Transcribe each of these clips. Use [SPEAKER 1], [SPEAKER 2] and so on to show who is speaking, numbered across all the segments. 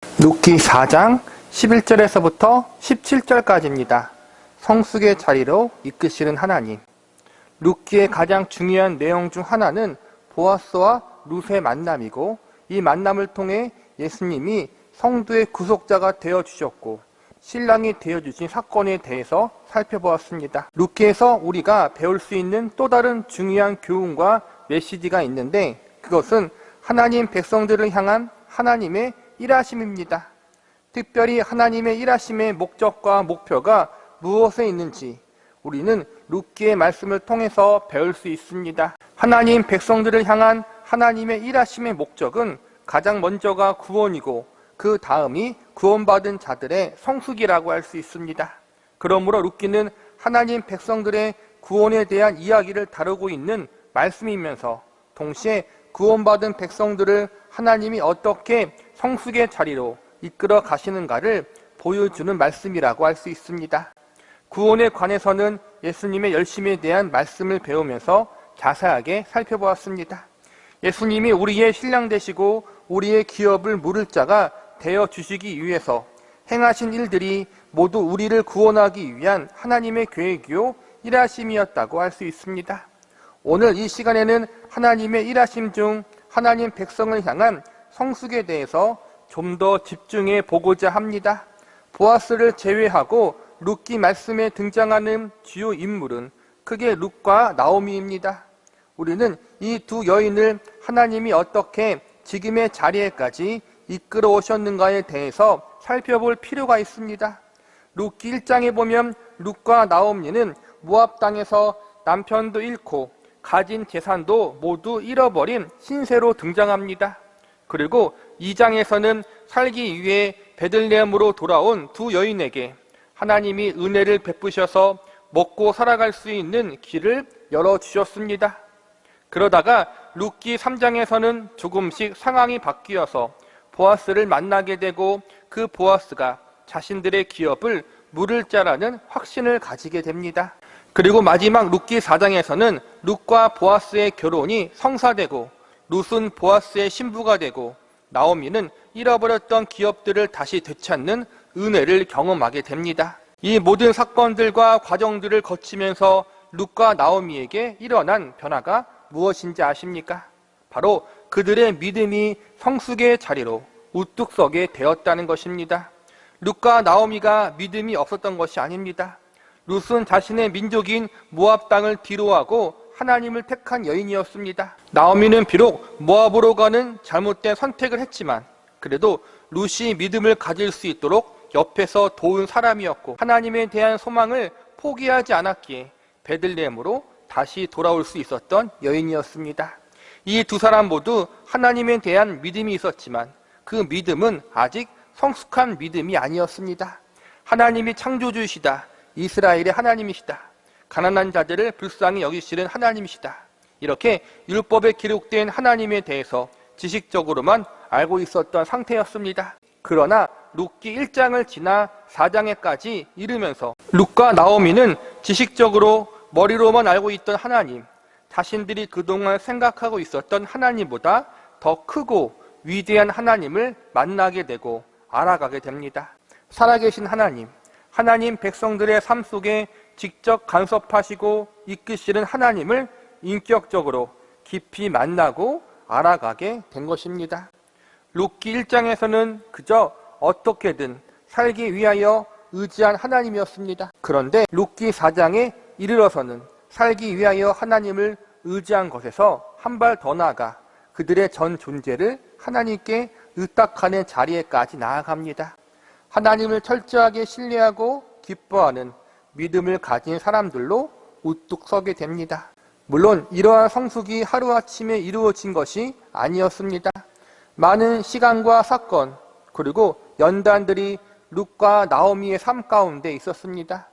[SPEAKER 1] 룻기 4장 11절에서부터 17절까지입니다. 성숙의 자리로 이끄시는 하나님. 룻기의 가장 중요한 내용 중 하나는 보아스와 룻의 만남이고, 이 만남을 통해 예수님이 성도의 구속자가 되어주셨고 신랑이 되어주신 사건에 대해서 살펴보았습니다. 룻기에서 우리가 배울 수 있는 또 다른 중요한 교훈과 메시지가 있는데, 그것은 하나님 백성들을 향한 하나님의 일하심입니다. 특별히 하나님의 일하심의 목적과 목표가 무엇에 있는지 우리는 룻기의 말씀을 통해서 배울 수 있습니다. 하나님 백성들을 향한 하나님의 일하심의 목적은 가장 먼저가 구원이고, 그 다음이 구원받은 자들의 성숙이라고 할 수 있습니다. 그러므로 룻기는 하나님 백성들의 구원에 대한 이야기를 다루고 있는 말씀이면서, 동시에 구원받은 백성들을 하나님이 어떻게 성숙의 자리로 이끌어 가시는가를 보여주는 말씀이라고 할 수 있습니다. 구원에 관해서는 예수님의 열심에 대한 말씀을 배우면서 자세하게 살펴보았습니다. 예수님이 우리의 신랑 되시고 우리의 기업을 물을 자가 되어주시기 위해서 행하신 일들이 모두 우리를 구원하기 위한 하나님의 계획이요 일하심이었다고 할 수 있습니다. 오늘 이 시간에는 하나님의 일하심 중 하나님 백성을 향한 성숙에 대해서 좀 더 집중해 보고자 합니다. 보아스를 제외하고 룻기 말씀에 등장하는 주요 인물은 크게 룻과 나오미입니다. 우리는 이 두 여인을 하나님이 어떻게 지금의 자리에까지 이끌어 오셨는가에 대해서 살펴볼 필요가 있습니다. 룻기 1장에 보면 룻과 나오미는 모압 땅에서 남편도 잃고 가진 재산도 모두 잃어버린 신세로 등장합니다. 그리고 2장에서는 살기 위해 베들레헴으로 돌아온 두 여인에게 하나님이 은혜를 베푸셔서 먹고 살아갈 수 있는 길을 열어주셨습니다. 그러다가 룻기 3장에서는 조금씩 상황이 바뀌어서 보아스를 만나게 되고, 그 보아스가 자신들의 기업을 물을 자라는 확신을 가지게 됩니다. 그리고 마지막 룻기 4장에서는 룻과 보아스의 결혼이 성사되고, 룻은 보아스의 신부가 되고, 나오미는 잃어버렸던 기업들을 다시 되찾는 은혜를 경험하게 됩니다. 이 모든 사건들과 과정들을 거치면서 룻과 나오미에게 일어난 변화가 무엇인지 아십니까? 바로 그들의 믿음이 성숙의 자리로 우뚝 서게 되었다는 것입니다. 룻과 나오미가 믿음이 없었던 것이 아닙니다. 룻은 자신의 민족인 모압 땅을 뒤로하고 하나님을 택한 여인이었습니다. 나오미는 비록 모압으로 가는 잘못된 선택을 했지만, 그래도 룻이 믿음을 가질 수 있도록 옆에서 도운 사람이었고, 하나님에 대한 소망을 포기하지 않았기에 베들레헴으로 다시 돌아올 수 있었던 여인이었습니다. 이 두 사람 모두 하나님에 대한 믿음이 있었지만 그 믿음은 아직 성숙한 믿음이 아니었습니다. 하나님이 창조주이시다, 이스라엘의 하나님이시다, 가난한 자들을 불쌍히 여기시는 하나님이시다, 이렇게 율법에 기록된 하나님에 대해서 지식적으로만 알고 있었던 상태였습니다. 그러나 룻기 1장을 지나 4장에까지 이르면서 룻과 나오미는 지식적으로 머리로만 알고 있던 하나님, 자신들이 그동안 생각하고 있었던 하나님보다 더 크고 위대한 하나님을 만나게 되고 알아가게 됩니다. 살아계신 하나님, 하나님 백성들의 삶 속에 직접 간섭하시고 이끄시는 하나님을 인격적으로 깊이 만나고 알아가게 된 것입니다. 룻기 1장에서는 그저 어떻게든 살기 위하여 의지한 하나님이었습니다. 그런데 룻기 4장에 이르러서는 살기 위하여 하나님을 의지한 것에서 한 발 더 나아가 그들의 전 존재를 하나님께 의탁하는 자리에까지 나아갑니다. 하나님을 철저하게 신뢰하고 기뻐하는 믿음을 가진 사람들로 우뚝 서게 됩니다. 물론 이러한 성숙이 하루아침에 이루어진 것이 아니었습니다. 많은 시간과 사건, 그리고 연단들이 룻과 나오미의 삶 가운데 있었습니다.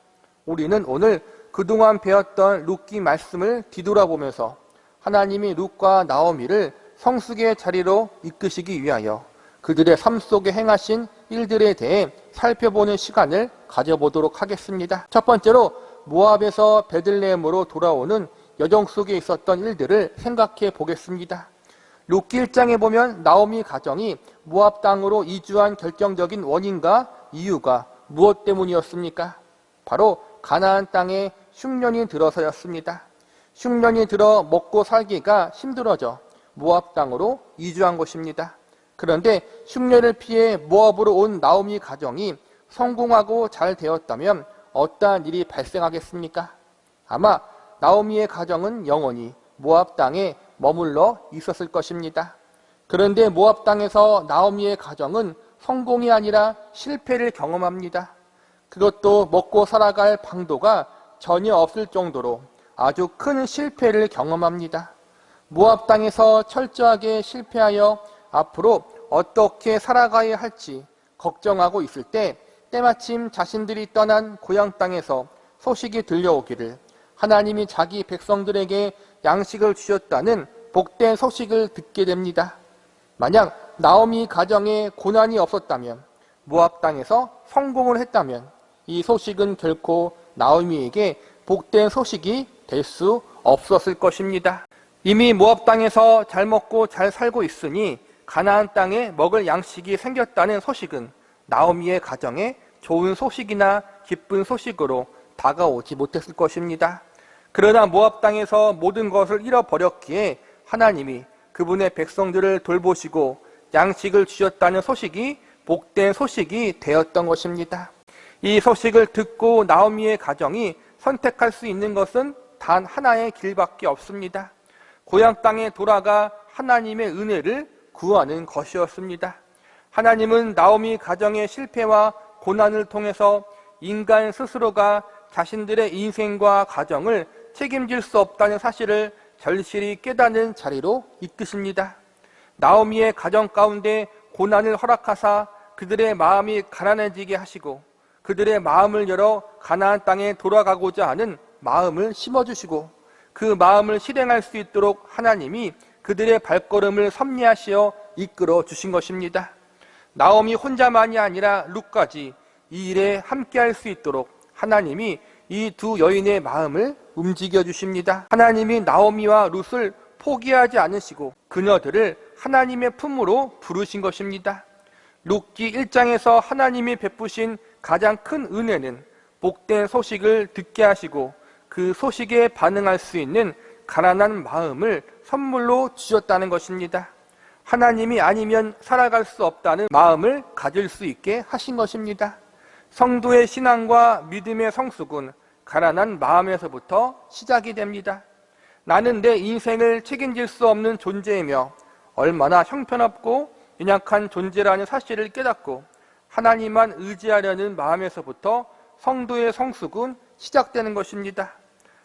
[SPEAKER 1] 우리는 오늘 그동안 배웠던 룻기 말씀을 뒤돌아보면서 하나님이 룻과 나오미를 성숙의 자리로 이끄시기 위하여 그들의 삶 속에 행하신 일들에 대해 살펴보는 시간을 가져보도록 하겠습니다. 첫 번째로 모압에서 베들레헴으로 돌아오는 여정 속에 있었던 일들을 생각해 보겠습니다. 룻기 1장에 보면 나오미 가정이 모압 땅으로 이주한 결정적인 원인과 이유가 무엇 때문이었습니까? 바로 가나안 땅에 흉년이 들어서였습니다. 흉년이 들어 먹고 살기가 힘들어져 모압 땅으로 이주한 것입니다. 그런데 흉년을 피해 모압으로 온 나오미 가정이 성공하고 잘 되었다면 어떠한 일이 발생하겠습니까? 아마 나오미의 가정은 영원히 모압 땅에 머물러 있었을 것입니다. 그런데 모압 땅에서 나오미의 가정은 성공이 아니라 실패를 경험합니다. 그것도 먹고 살아갈 방도가 전혀 없을 정도로 아주 큰 실패를 경험합니다. 모압 땅에서 철저하게 실패하여 앞으로 어떻게 살아가야 할지 걱정하고 있을 때 때마침 자신들이 떠난 고향 땅에서 소식이 들려오기를 하나님이 자기 백성들에게 양식을 주셨다는 복된 소식을 듣게 됩니다. 만약 나오미 가정에 고난이 없었다면, 모압 땅에서 성공을 했다면 이 소식은 결코 나오미에게 복된 소식이 될 수 없었을 것입니다. 이미 모압 땅에서 잘 먹고 잘 살고 있으니 가나안 땅에 먹을 양식이 생겼다는 소식은 나오미의 가정에 좋은 소식이나 기쁜 소식으로 다가오지 못했을 것입니다. 그러나 모압 땅에서 모든 것을 잃어버렸기에 하나님이 그분의 백성들을 돌보시고 양식을 주셨다는 소식이 복된 소식이 되었던 것입니다. 이 소식을 듣고 나오미의 가정이 선택할 수 있는 것은 단 하나의 길밖에 없습니다. 고향 땅에 돌아가 하나님의 은혜를 구하는 것이었습니다. 하나님은 나오미 가정의 실패와 고난을 통해서 인간 스스로가 자신들의 인생과 가정을 책임질 수 없다는 사실을 절실히 깨닫는 자리로 이끄십니다. 나오미의 가정 가운데 고난을 허락하사 그들의 마음이 가난해지게 하시고 그들의 마음을 열어 가나안 땅에 돌아가고자 하는 마음을 심어주시고 그 마음을 실행할 수 있도록 하나님이 그들의 발걸음을 섭리하시어 이끌어 주신 것입니다. 나오미 혼자만이 아니라 룻까지 이 일에 함께할 수 있도록 하나님이 이 두 여인의 마음을 움직여 주십니다. 하나님이 나오미와 룻을 포기하지 않으시고 그녀들을 하나님의 품으로 부르신 것입니다. 룻기 1장에서 하나님이 베푸신 가장 큰 은혜는 복된 소식을 듣게 하시고 그 소식에 반응할 수 있는 가난한 마음을 선물로 주셨다는 것입니다. 하나님이 아니면 살아갈 수 없다는 마음을 가질 수 있게 하신 것입니다. 성도의 신앙과 믿음의 성숙은 가난한 마음에서부터 시작이 됩니다. 나는 내 인생을 책임질 수 없는 존재이며 얼마나 형편없고 연약한 존재라는 사실을 깨닫고 하나님만 의지하려는 마음에서부터 성도의 성숙은 시작되는 것입니다.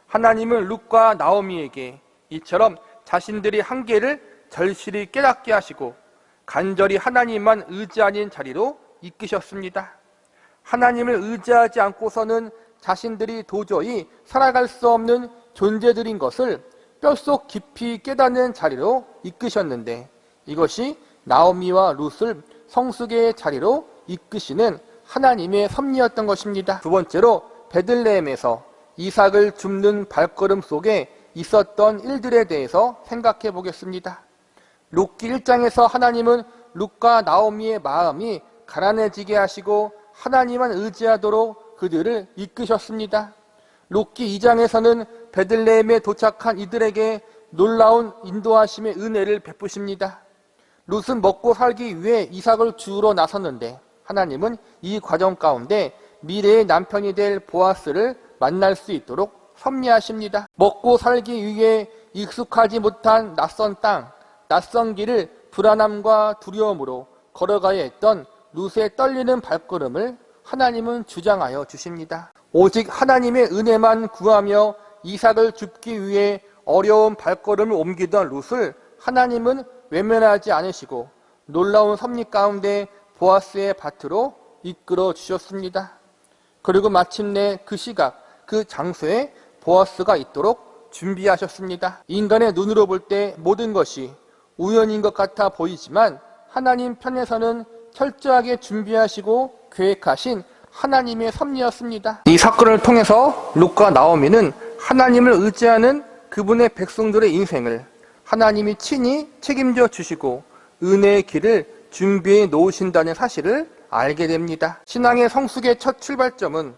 [SPEAKER 1] 하나님은 룻과 나오미에게 이처럼 자신들이 한계를 절실히 깨닫게 하시고 간절히 하나님만 의지하는 자리로 이끄셨습니다. 하나님을 의지하지 않고서는 자신들이 도저히 살아갈 수 없는 존재들인 것을 뼛속 깊이 깨닫는 자리로 이끄셨는데 이것이 나오미와 룻을 성숙의 자리로 이끄시는 하나님의 섭리였던 것입니다. 두 번째로 베들레헴에서 이삭을 줍는 발걸음 속에 있었던 일들에 대해서 생각해 보겠습니다. 룻기 1장에서 하나님은 룻과 나오미의 마음이 가난해지게 하시고 하나님만 의지하도록 그들을 이끄셨습니다. 룻기 2장에서는 베들레헴에 도착한 이들에게 놀라운 인도하심의 은혜를 베푸십니다. 룻은 먹고 살기 위해 이삭을 주우러 나섰는데 하나님은 이 과정 가운데 미래의 남편이 될 보아스를 만날 수 있도록 섭리하십니다. 먹고 살기 위해 익숙하지 못한 낯선 땅, 낯선 길을 불안함과 두려움으로 걸어가야 했던 룻의 떨리는 발걸음을 하나님은 주장하여 주십니다. 오직 하나님의 은혜만 구하며 이삭을 줍기 위해 어려운 발걸음을 옮기던 룻을 하나님은 외면하지 않으시고 놀라운 섭리 가운데 보아스의 밭으로 이끌어 주셨습니다. 그리고 마침내 그 시각, 그 장소에 보아스가 있도록 준비하셨습니다. 인간의 눈으로 볼 때 모든 것이 우연인 것 같아 보이지만 하나님 편에서는 철저하게 준비하시고 계획하신 하나님의 섭리였습니다. 이 사건을 통해서 룻과 나오미는 하나님을 의지하는 그분의 백성들의 인생을 하나님이 친히 책임져 주시고 은혜의 길을 준비해 놓으신다는 사실을 알게 됩니다. 신앙의 성숙의 첫 출발점은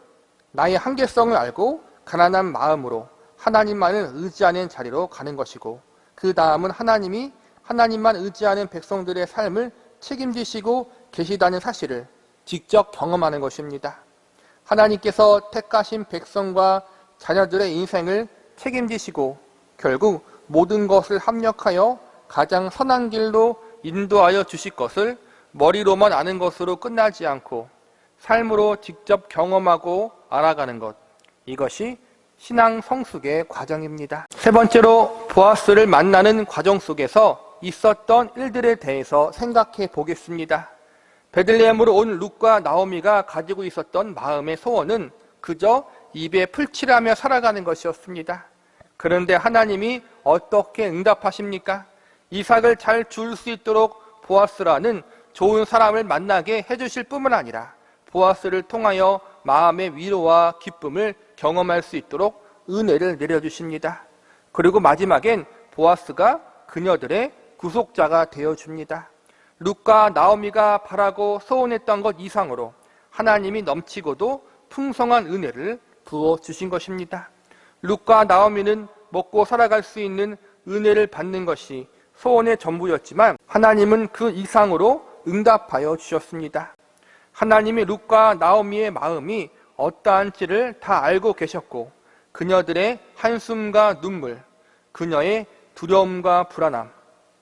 [SPEAKER 1] 나의 한계성을 알고 가난한 마음으로 하나님만을 의지하는 자리로 가는 것이고, 그 다음은 하나님만 의지하는 백성들의 삶을 책임지시고 계시다는 사실을 직접 경험하는 것입니다. 하나님께서 택하신 백성과 자녀들의 인생을 책임지시고 결국 모든 것을 합력하여 가장 선한 길로 인도하여 주실 것을 머리로만 아는 것으로 끝나지 않고 삶으로 직접 경험하고 알아가는 것, 이것이 신앙 성숙의 과정입니다. 세 번째로 보아스를 만나는 과정 속에서 있었던 일들에 대해서 생각해 보겠습니다. 베들레헴으로 온 룻과 나오미가 가지고 있었던 마음의 소원은 그저 입에 풀칠하며 살아가는 것이었습니다. 그런데 하나님이 어떻게 응답하십니까? 이삭을 잘 줄 수 있도록 보아스라는 좋은 사람을 만나게 해주실 뿐만 아니라 보아스를 통하여 마음의 위로와 기쁨을 경험할 수 있도록 은혜를 내려주십니다. 그리고 마지막엔 보아스가 그녀들의 구속자가 되어줍니다. 룻과 나오미가 바라고 소원했던 것 이상으로 하나님이 넘치고도 풍성한 은혜를 부어주신 것입니다. 룻과 나오미는 먹고 살아갈 수 있는 은혜를 받는 것이 소원의 전부였지만 하나님은 그 이상으로 응답하여 주셨습니다. 하나님이 룻과 나오미의 마음이 어떠한지를 다 알고 계셨고 그녀들의 한숨과 눈물, 그녀의 두려움과 불안함,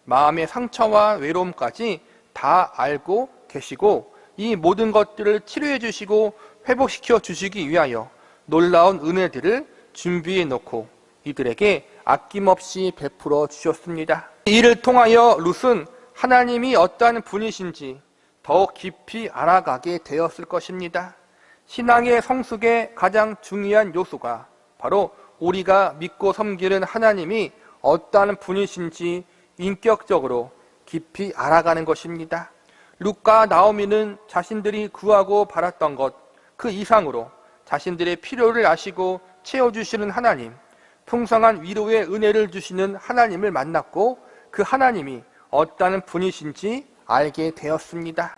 [SPEAKER 1] 마음의 상처와 외로움까지 다 알고 계시고 이 모든 것들을 치료해 주시고 회복시켜 주시기 위하여 놀라운 은혜들을 준비해 놓고 이들에게 아낌없이 베풀어 주셨습니다. 이를 통하여 룻은 하나님이 어떠한 분이신지 더 깊이 알아가게 되었을 것입니다. 신앙의 성숙의 가장 중요한 요소가 바로 우리가 믿고 섬기는 하나님이 어떠한 분이신지 인격적으로 깊이 알아가는 것입니다. 룻과 나오미는 자신들이 구하고 바랐던 것 그 이상으로 자신들의 필요를 아시고 채워주시는 하나님, 풍성한 위로의 은혜를 주시는 하나님을 만났고 그 하나님이 어떠한 분이신지 알게 되었습니다.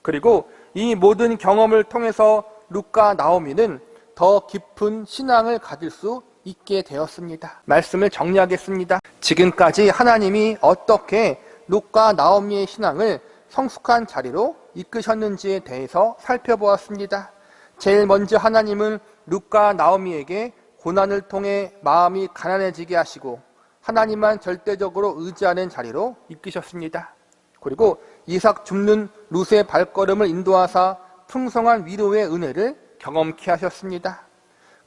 [SPEAKER 1] 그리고 이 모든 경험을 통해서 룻과 나오미는 더 깊은 신앙을 가질 수 있게 되었습니다. 말씀을 정리하겠습니다. 지금까지 하나님이 어떻게 룻과 나오미의 신앙을 성숙한 자리로 이끄셨는지에 대해서 살펴보았습니다. 제일 먼저 하나님은 룻과 나오미에게 고난을 통해 마음이 가난해지게 하시고 하나님만 절대적으로 의지하는 자리로 이끄셨습니다. 그리고 이삭 줍는 룻의 발걸음을 인도하사 풍성한 위로의 은혜를 경험케 하셨습니다.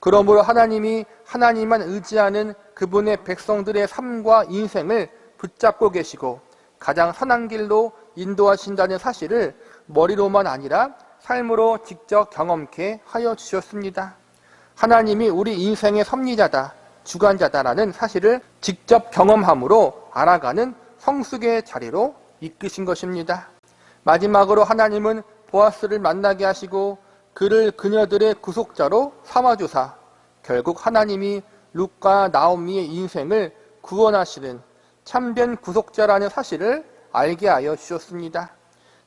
[SPEAKER 1] 그러므로 하나님이 하나님만 의지하는 그분의 백성들의 삶과 인생을 붙잡고 계시고 가장 선한 길로 인도하신다는 사실을 머리로만 아니라 삶으로 직접 경험케 하여 주셨습니다. 하나님이 우리 인생의 섭리자다, 주관자다라는 사실을 직접 경험함으로 알아가는 성숙의 자리로 이끄신 것입니다. 마지막으로 하나님은 보아스를 만나게 하시고 그를 그녀들의 구속자로 삼아주사 결국 하나님이 룻과 나오미의 인생을 구원하시는 참된 구속자라는 사실을 알게 하여 주셨습니다.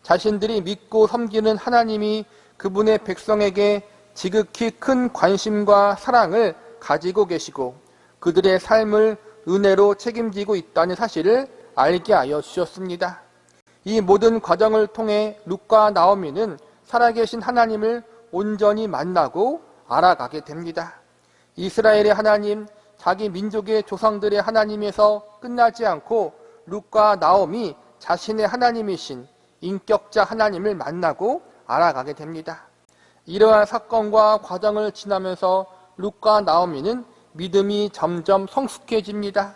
[SPEAKER 1] 자신들이 믿고 섬기는 하나님이 그분의 백성에게 지극히 큰 관심과 사랑을 가지고 계시고 그들의 삶을 은혜로 책임지고 있다는 사실을 알게 하여 주셨습니다. 이 모든 과정을 통해 룻과 나오미는 살아계신 하나님을 온전히 만나고 알아가게 됩니다. 이스라엘의 하나님, 자기 민족의 조상들의 하나님에서 끝나지 않고 룻과 나오미 자신의 하나님이신 인격자 하나님을 만나고 알아가게 됩니다. 이러한 사건과 과정을 지나면서 룻과 나오미는 믿음이 점점 성숙해집니다.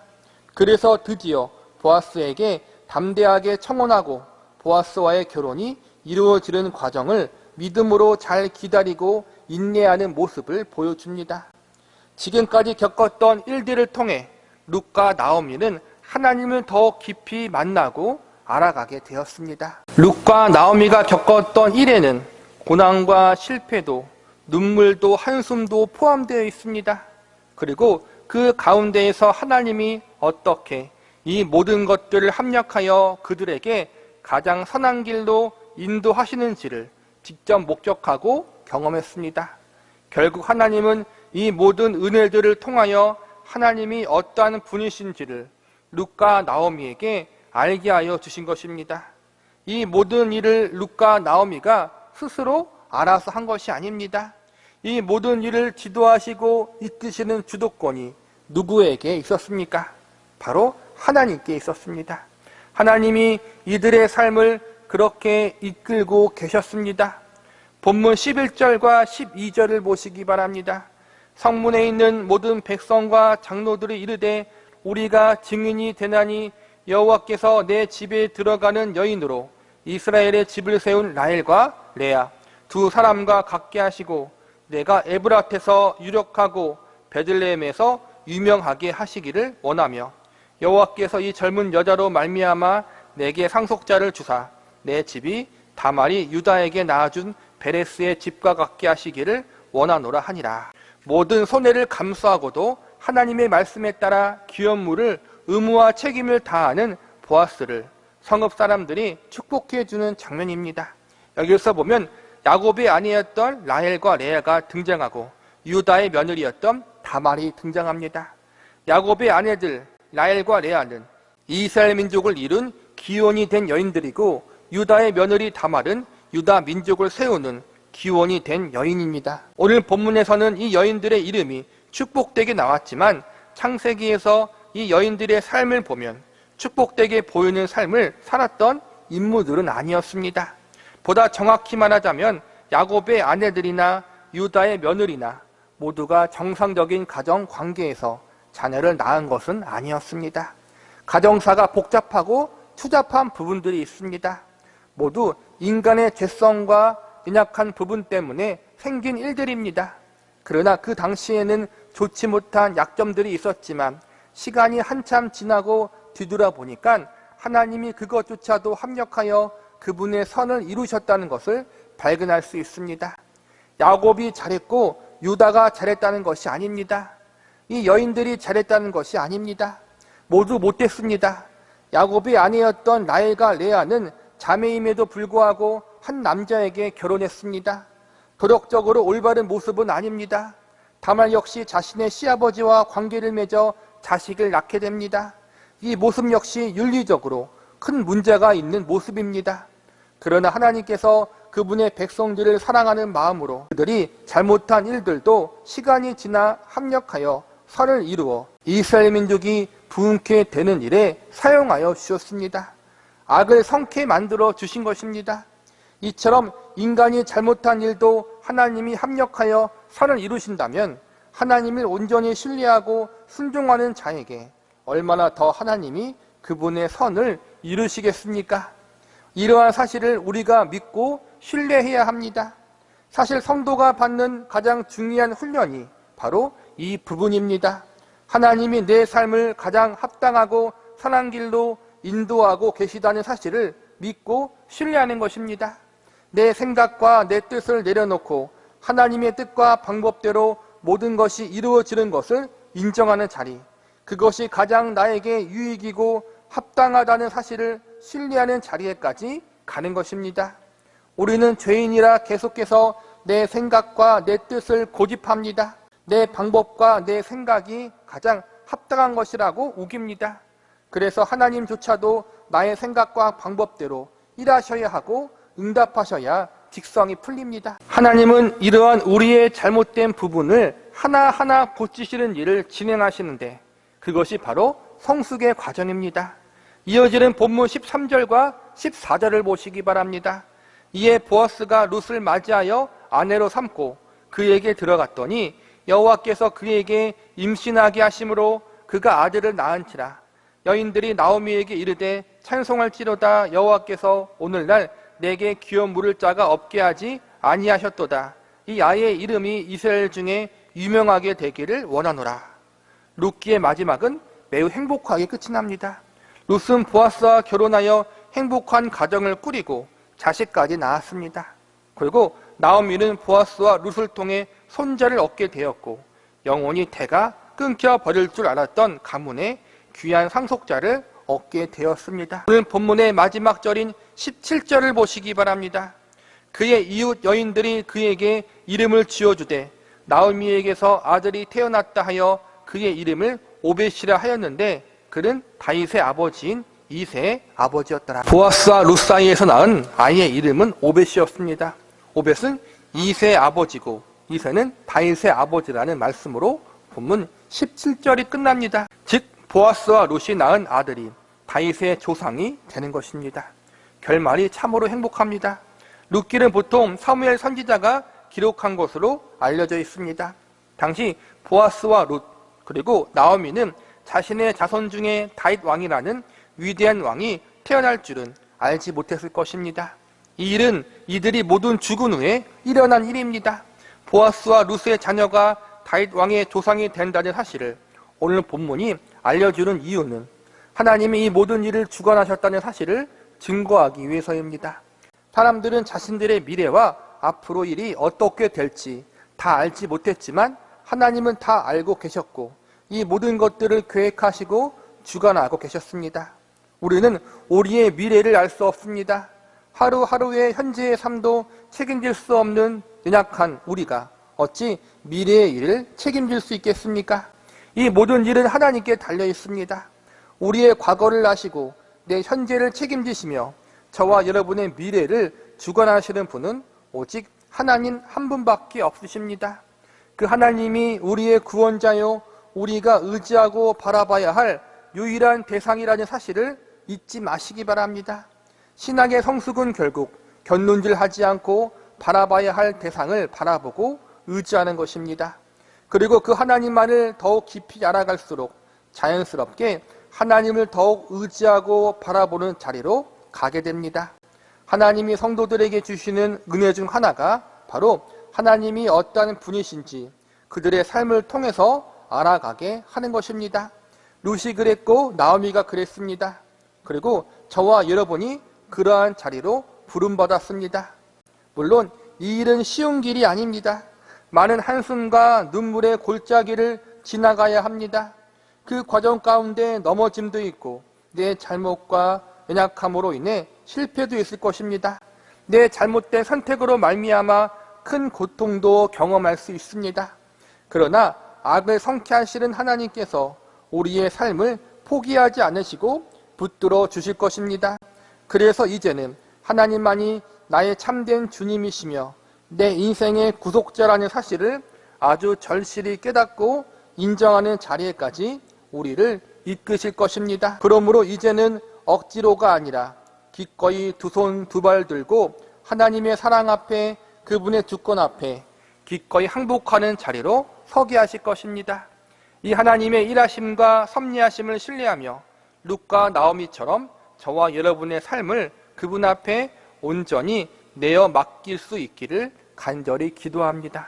[SPEAKER 1] 그래서 드디어 보아스에게 담대하게 청혼하고 보아스와의 결혼이 이루어지는 과정을 믿음으로 잘 기다리고 인내하는 모습을 보여줍니다. 지금까지 겪었던 일들을 통해 룻과 나오미는 하나님을 더 깊이 만나고 알아가게 되었습니다. 룻과 나오미가 겪었던 일에는 고난과 실패도, 눈물도, 한숨도 포함되어 있습니다. 그리고 그 가운데에서 하나님이 어떻게 이 모든 것들을 합력하여 그들에게 가장 선한 길로 인도하시는지를 직접 목격하고 경험했습니다. 결국 하나님은 이 모든 은혜들을 통하여 하나님이 어떠한 분이신지를 룻과 나오미에게 알게 하여 주신 것입니다. 이 모든 일을 룻과 나오미가 스스로 알아서 한 것이 아닙니다. 이 모든 일을 지도하시고 이끄시는 주도권이 누구에게 있었습니까? 바로 하나님께 있었습니다. 하나님이 이들의 삶을 그렇게 이끌고 계셨습니다. 본문 11절과 12절을 보시기 바랍니다. 성문에 있는 모든 백성과 장로들이 이르되 우리가 증인이 되나니 여호와께서 내 집에 들어가는 여인으로 이스라엘의 집을 세운 라헬과 레아 두 사람과 같게 하시고 내가 에브라트에서 유력하고 베들레헴에서 유명하게 하시기를 원하며 여호와께서 이 젊은 여자로 말미암아 내게 상속자를 주사 내 집이 다말이 유다에게 낳아준 베레스의 집과 같게 하시기를 원하노라 하니라. 모든 손해를 감수하고도 하나님의 말씀에 따라 기업물을 의무와 책임을 다하는 보아스를 성읍 사람들이 축복해주는 장면입니다. 여기서 보면 야곱의 아내였던 라헬과 레아가 등장하고 유다의 며느리였던 다말이 등장합니다. 야곱의 아내들 라헬과 레아는 이스라엘 민족을 이룬 기원이 된 여인들이고 유다의 며느리 다말은 유다 민족을 세우는 기원이 된 여인입니다. 오늘 본문에서는 이 여인들의 이름이 축복되게 나왔지만 창세기에서 이 여인들의 삶을 보면 축복되게 보이는 삶을 살았던 인물들은 아니었습니다. 보다 정확히 말하자면 야곱의 아내들이나 유다의 며느리나 모두가 정상적인 가정 관계에서 자녀를 낳은 것은 아니었습니다. 가정사가 복잡하고 추잡한 부분들이 있습니다. 모두 인간의 죄성과 연약한 부분 때문에 생긴 일들입니다. 그러나 그 당시에는 좋지 못한 약점들이 있었지만 시간이 한참 지나고 뒤돌아보니까 하나님이 그것조차도 합력하여 그분의 선을 이루셨다는 것을 발견할 수 있습니다. 야곱이 잘했고 유다가 잘했다는 것이 아닙니다. 이 여인들이 잘했다는 것이 아닙니다. 모두 못했습니다. 야곱의 아내였던 라헬과 레아는 자매임에도 불구하고 한 남자에게 결혼했습니다. 도덕적으로 올바른 모습은 아닙니다. 다말 역시 자신의 시아버지와 관계를 맺어 자식을 낳게 됩니다. 이 모습 역시 윤리적으로 큰 문제가 있는 모습입니다. 그러나 하나님께서 그분의 백성들을 사랑하는 마음으로 그들이 잘못한 일들도 시간이 지나 합력하여 선을 이루어 이스라엘 민족이 부흥케 되는 일에 사용하여 주셨습니다. 악을 성케 만들어 주신 것입니다. 이처럼 인간이 잘못한 일도 하나님이 합력하여 선을 이루신다면 하나님을 온전히 신뢰하고 순종하는 자에게 얼마나 더 하나님이 그분의 선을 이루시겠습니까? 이러한 사실을 우리가 믿고 신뢰해야 합니다. 사실 성도가 받는 가장 중요한 훈련이 바로 이 부분입니다. 하나님이 내 삶을 가장 합당하고 선한 길로 인도하고 계시다는 사실을 믿고 신뢰하는 것입니다. 내 생각과 내 뜻을 내려놓고 하나님의 뜻과 방법대로 모든 것이 이루어지는 것을 인정하는 자리, 그것이 가장 나에게 유익이고 합당하다는 사실을 신뢰하는 자리에까지 가는 것입니다. 우리는 죄인이라 계속해서 내 생각과 내 뜻을 고집합니다. 내 방법과 내 생각이 가장 합당한 것이라고 우깁니다. 그래서 하나님조차도 나의 생각과 방법대로 일하셔야 하고 응답하셔야 직성이 풀립니다. 하나님은 이러한 우리의 잘못된 부분을 하나하나 고치시는 일을 진행하시는데 그것이 바로 성숙의 과정입니다. 이어지는 본문 13절과 14절을 보시기 바랍니다. 이에 보아스가 룻을 맞이하여 아내로 삼고 그에게 들어갔더니 여호와께서 그에게 임신하게 하심으로 그가 아들을 낳은지라. 여인들이 나오미에게 이르되 찬송할지로다 여호와께서 오늘날 내게 기업 물을 자가 없게 하지 아니하셨도다. 이 아이의 이름이 이스라엘 중에 유명하게 되기를 원하노라. 룻기의 마지막은 매우 행복하게 끝이 납니다. 룻은 보아스와 결혼하여 행복한 가정을 꾸리고 자식까지 낳았습니다. 그리고 나오미는 보아스와 룻을 통해 손자를 얻게 되었고 영원히 대가 끊겨 버릴 줄 알았던 가문에 귀한 상속자를 얻게 되었습니다. 오늘 본문의 마지막 절인 17절을 보시기 바랍니다. 그의 이웃 여인들이 그에게 이름을 지어주되 나오미에게서 아들이 태어났다 하여 그의 이름을 오벳이라 하였는데 그는 다윗의 아버지인 이새의 아버지였더라. 보아스와 룻 사이에서 낳은 아이의 이름은 오벳이었습니다. 오벳은 이새의 아버지고 이새는 다윗의 아버지라는 말씀으로 본문 17절이 끝납니다. 즉 보아스와 룻이 낳은 아들이 다윗의 조상이 되는 것입니다. 결말이 참으로 행복합니다. 룻기는 보통 사무엘 선지자가 기록한 것으로 알려져 있습니다. 당시 보아스와 룻 그리고 나오미는 자신의 자손 중에 다윗 왕이라는 위대한 왕이 태어날 줄은 알지 못했을 것입니다. 이 일은 이들이 모든 죽은 후에 일어난 일입니다. 보아스와 룻의 자녀가 다윗 왕의 조상이 된다는 사실을 오늘 본문이 알려주는 이유는 하나님이 이 모든 일을 주관하셨다는 사실을 증거하기 위해서입니다. 사람들은 자신들의 미래와 앞으로 일이 어떻게 될지 다 알지 못했지만 하나님은 다 알고 계셨고 이 모든 것들을 계획하시고 주관하고 계셨습니다. 우리는 우리의 미래를 알 수 없습니다. 하루하루의 현재의 삶도 책임질 수 없는 연약한 우리가 어찌 미래의 일을 책임질 수 있겠습니까? 이 모든 일은 하나님께 달려 있습니다. 우리의 과거를 아시고 내 현재를 책임지시며 저와 여러분의 미래를 주관하시는 분은 오직 하나님 한 분밖에 없으십니다. 그 하나님이 우리의 구원자요 우리가 의지하고 바라봐야 할 유일한 대상이라는 사실을 잊지 마시기 바랍니다. 신앙의 성숙은 결국 곁눈질하지 않고 바라봐야 할 대상을 바라보고 의지하는 것입니다. 그리고 그 하나님만을 더욱 깊이 알아갈수록 자연스럽게 하나님을 더욱 의지하고 바라보는 자리로 가게 됩니다. 하나님이 성도들에게 주시는 은혜 중 하나가 바로 하나님이 어떠한 분이신지 그들의 삶을 통해서 알아가게 하는 것입니다. 룻이 그랬고 나오미가 그랬습니다. 그리고 저와 여러분이 그러한 자리로 부름받았습니다. 물론 이 일은 쉬운 길이 아닙니다. 많은 한숨과 눈물의 골짜기를 지나가야 합니다. 그 과정 가운데 넘어짐도 있고 내 잘못과 연약함으로 인해 실패도 있을 것입니다. 내 잘못된 선택으로 말미암아 큰 고통도 경험할 수 있습니다. 그러나 악을 성취하시는 하나님께서 우리의 삶을 포기하지 않으시고 붙들어 주실 것입니다. 그래서 이제는 하나님만이 나의 참된 주님이시며 내 인생의 구속자라는 사실을 아주 절실히 깨닫고 인정하는 자리에까지 우리를 이끄실 것입니다. 그러므로 이제는 억지로가 아니라 기꺼이 두 손 두 발 들고 하나님의 사랑 앞에 그분의 주권 앞에 기꺼이 항복하는 자리로 서게 하실 것입니다. 이 하나님의 일하심과 섭리하심을 신뢰하며 룻과 나오미처럼 저와 여러분의 삶을 그분 앞에 온전히 내어 맡길 수 있기를 간절히 기도합니다.